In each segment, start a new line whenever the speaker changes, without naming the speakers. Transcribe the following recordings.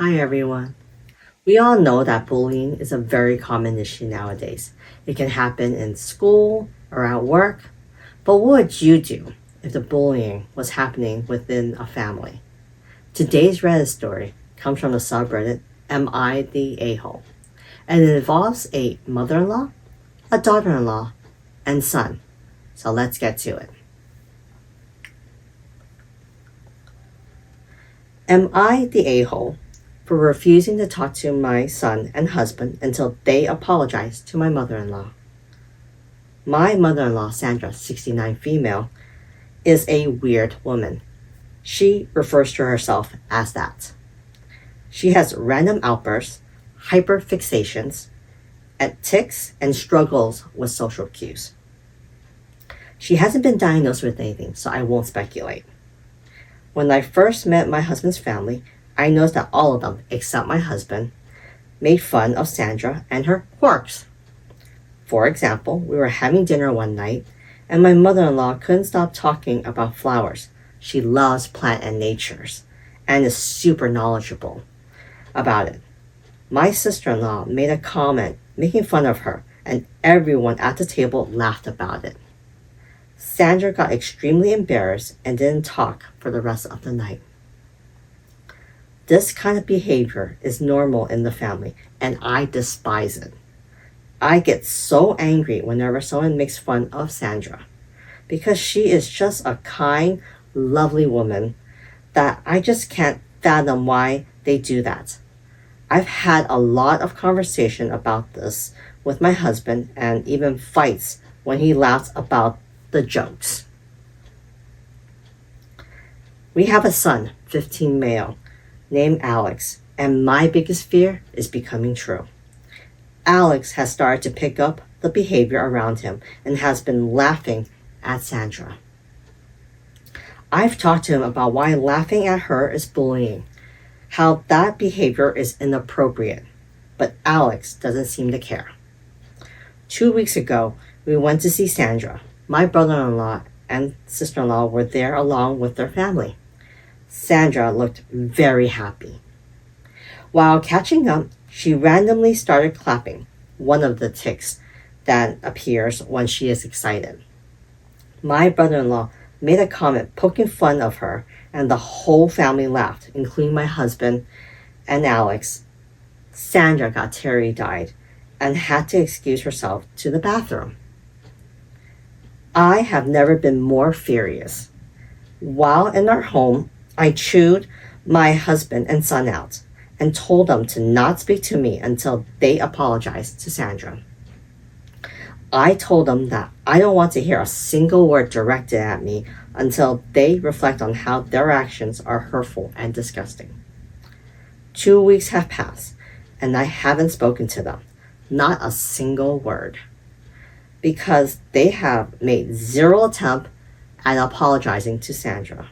Hi everyone. We all know that bullying is a very common issue nowadays. It can happen in school or at work. But what would you do if the bullying was happening within a family? Today's Reddit story comes from the subreddit Am I the A-hole? And it involves a mother-in-law, a daughter-in-law, and son. So let's get to it. Am I the a-hole for refusing to talk to my son and husband until they apologize to my mother in law? My mother in law, Sandra, 69 female, is a weird woman. She refers to herself as that. She has random outbursts, hyperfixations, and tics, and struggles with social cues. She hasn't been diagnosed with anything, so I won't speculate. When I first met my husband's family, I noticed that all of them, except my husband, made fun of Sandra and her quirks. For example, we were having dinner one night, and my mother-in-law couldn't stop talking about flowers. She loves plant and natures, and is super knowledgeable about it. My sister-in-law made a comment making fun of her, and everyone at the table laughed about it. Sandra got extremely embarrassed and didn't talk for the rest of the night. This kind of behavior is normal in the family, and I despise it. I get so angry whenever someone makes fun of Sandra, because she is just a kind, lovely woman that I just can't fathom why they do that. I've had a lot of conversation about this with my husband and even fights when he laughs about the jokes. We have a son, 15 male, named Alex, and my biggest fear is becoming true. Alex has started to pick up the behavior around him and has been laughing at Sandra. I've talked to him about why laughing at her is bullying, how that behavior is inappropriate, but Alex doesn't seem to care. 2 weeks ago, we went to see Sandra. My brother-in-law and sister-in-law were there along with their family. Sandra looked very happy. While catching up, she randomly started clapping, one of the tics that appears when she is excited. My brother-in-law made a comment poking fun of her, and the whole family laughed, including my husband and Alex. Sandra got teary-eyed and had to excuse herself to the bathroom. I have never been more furious. While in our home, I chewed my husband and son out and told them to not speak to me until they apologized to Sandra. I told them that I don't want to hear a single word directed at me until they reflect on how their actions are hurtful and disgusting. 2 weeks have passed, and I haven't spoken to them, not a single word, because they have made zero attempt at apologizing to Sandra.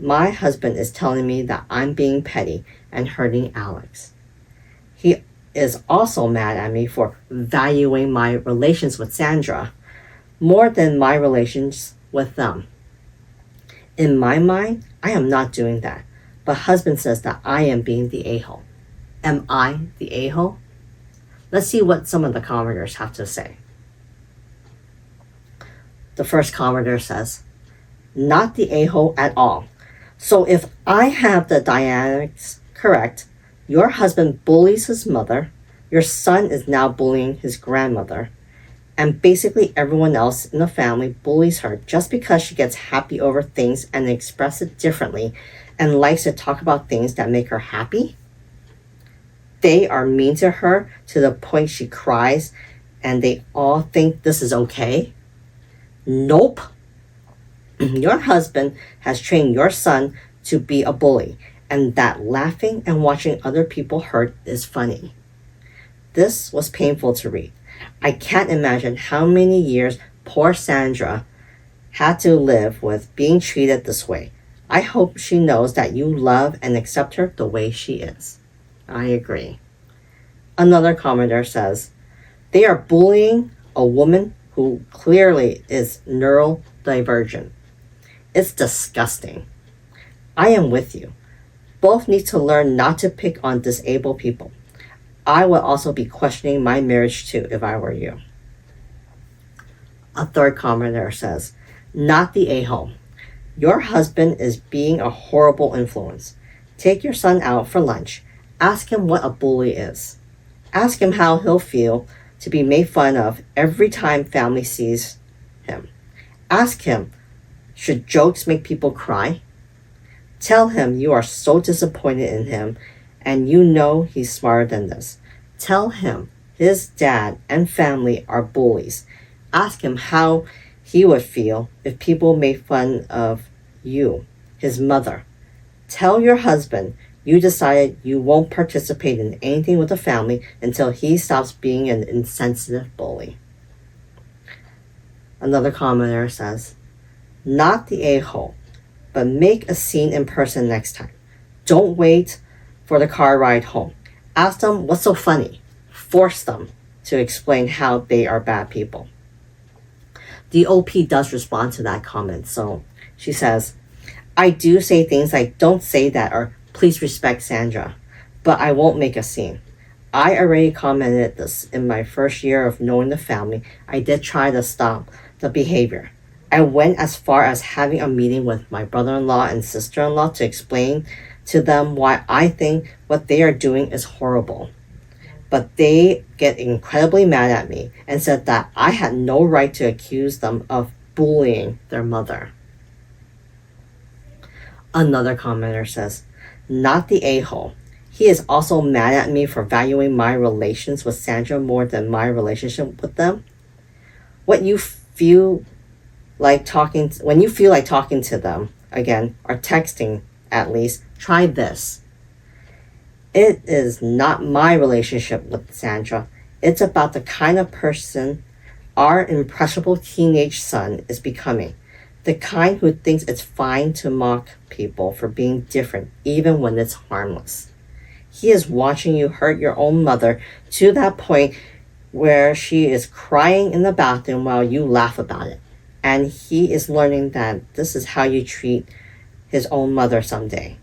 My husband is telling me that I'm being petty and hurting Alex. He is also mad at me for valuing my relations with Sandra more than my relations with them. In my mind, I am not doing that, but husband says that I am being the a-hole. Am I the a-hole? Let's see what some of the commenters have to say. The first commenter says, not the a-hole at all. So if I have the dynamics correct, your husband bullies his mother, your son is now bullying his grandmother, and basically everyone else in the family bullies her just because she gets happy over things and expresses it differently and likes to talk about things that make her happy. They are mean to her to the point she cries and they all think this is okay. Nope. Your husband has trained your son to be a bully, and that laughing and watching other people hurt is funny. This was painful to read. I can't imagine how many years poor Sandra had to live with being treated this way. I hope she knows that you love and accept her the way she is. I agree. Another commenter says, they are bullying a woman who clearly is neurodivergent. It's disgusting. I am with you. Both need to learn not to pick on disabled people. I would also be questioning my marriage too if I were you. A third commenter says, not the a-hole. Your husband is being a horrible influence. Take your son out for lunch. Ask him what a bully is. Ask him how he'll feel to be made fun of every time family sees him. Ask him, should jokes make people cry? Tell him you are so disappointed in him and you know he's smarter than this. Tell him his dad and family are bullies. Ask him how he would feel if people made fun of you, his mother. Tell your husband you decided you won't participate in anything with the family until he stops being an insensitive bully. Another commenter says, not the a-hole, but make a scene in person next time. Don't wait for the car ride home. Ask them what's so funny. Force them to explain how they are bad people. The OP does respond to that comment. So she says, I do say things like don't say that or please respect Sandra, but I won't make a scene. I already commented this in my first year of knowing the family. I did try to stop the behavior. I went as far as having a meeting with my brother-in-law and sister-in-law to explain to them why I think what they are doing is horrible. But they get incredibly mad at me and said that I had no right to accuse them of bullying their mother. Another commenter says, not the a-hole. He is also mad at me for valuing my relations with Sandra more than my relationship with them. When you feel like talking to them again, or texting at least, try this. It is not my relationship with Sandra. It's about the kind of person our impressionable teenage son is becoming. The kind who thinks it's fine to mock people for being different, even when it's harmless. He is watching you hurt your own mother to that point where she is crying in the bathroom while you laugh about it. And he is learning that this is how you treat his own mother someday.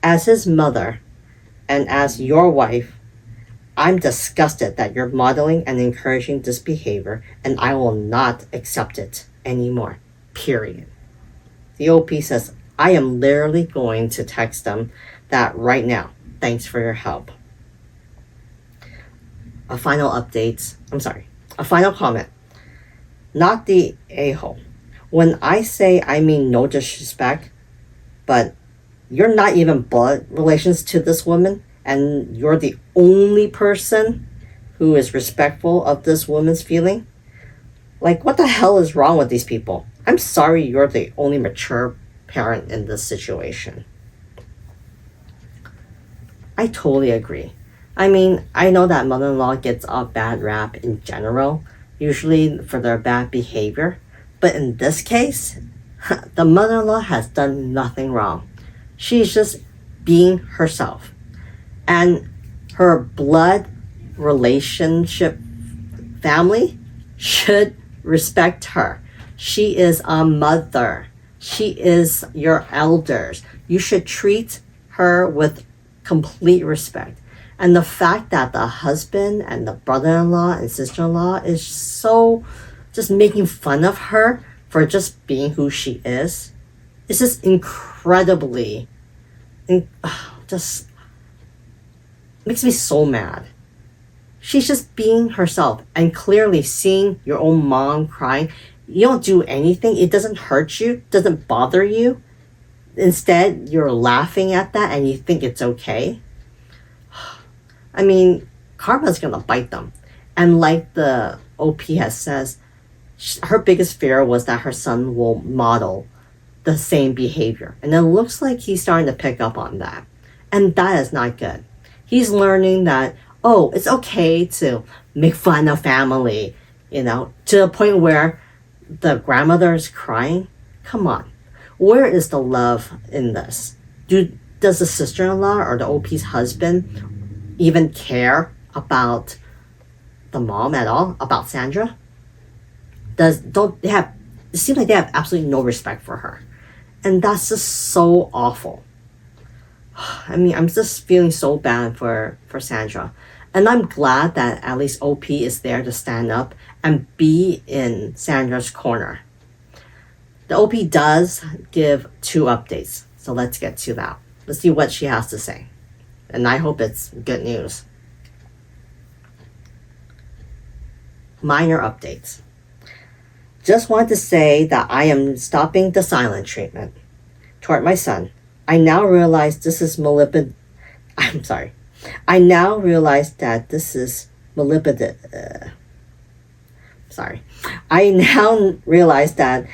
As his mother and as your wife, I'm disgusted that you're modeling and encouraging this behavior, and I will not accept it anymore. Period. The OP says, I am literally going to text them that right now. Thanks for your help. A final comment. Not the a-hole. When I say I mean no disrespect, but you're not even blood relations to this woman, and you're the only person who is respectful of this woman's feeling? Like, what the hell is wrong with these people? I'm sorry you're the only mature parent in this situation. I totally agree. I mean, I know that mother-in-law gets a bad rap in general, usually for their bad behavior. But in this case, the mother-in-law has done nothing wrong. She's just being herself. And her blood relationship family should respect her. She is a mother. She is your elders. You should treat her with complete respect. And the fact that the husband and the brother-in-law and sister-in-law is so just making fun of her for just being who she is, it's just incredibly, just makes me so mad. She's just being herself, and clearly seeing your own mom crying, you don't do anything. It doesn't hurt you, doesn't bother you. Instead, you're laughing at that and you think it's okay. I mean, karma's gonna bite them. And like the OP has says, her biggest fear was that her son will model the same behavior. And it looks like he's starting to pick up on that. And that is not good. He's learning that, oh, it's okay to make fun of family, to the point where the grandmother is crying. Come on. Where is the love in this? Does the sister-in-law or the OP's husband even care about the mom at all, about Sandra? It seems like they have absolutely no respect for her. And that's just so awful. I mean, I'm just feeling so bad for Sandra. And I'm glad that at least OP is there to stand up and be in Sandra's corner. The OP does give 2 updates, so let's get to that. Let's see what she has to say. And I hope it's good news. Minor updates. Just want to say that I am stopping the silent treatment toward my son. I now realize this is molybdenum. I'm sorry. I now realize that this is molybdenum. Sorry. I now realize that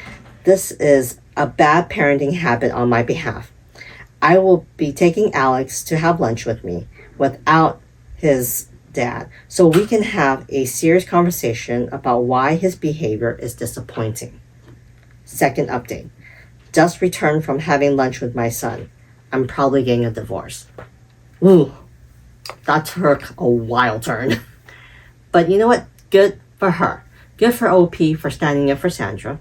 this is a bad parenting habit on my behalf. I will be taking Alex to have lunch with me without his dad so we can have a serious conversation about why his behavior is disappointing. Second update. Just returned from having lunch with my son. I'm probably getting a divorce. Ooh, that took a wild turn. But you know what? Good for her. Good for OP for standing up for Sandra.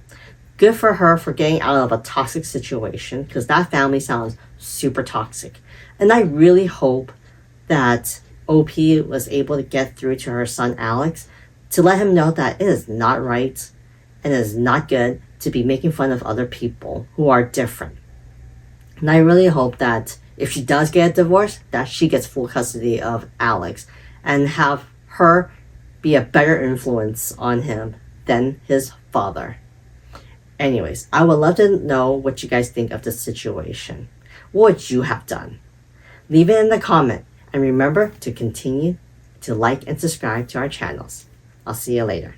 Good for her for getting out of a toxic situation, because that family sounds super toxic. And I really hope that OP was able to get through to her son Alex to let him know that it is not right and it is not good to be making fun of other people who are different. And I really hope that if she does get a divorce, that she gets full custody of Alex and have her be a better influence on him than his father. Anyways, I would love to know what you guys think of this situation. What would you have done? Leave it in the comment. And remember to continue to like and subscribe to our channels. I'll see you later.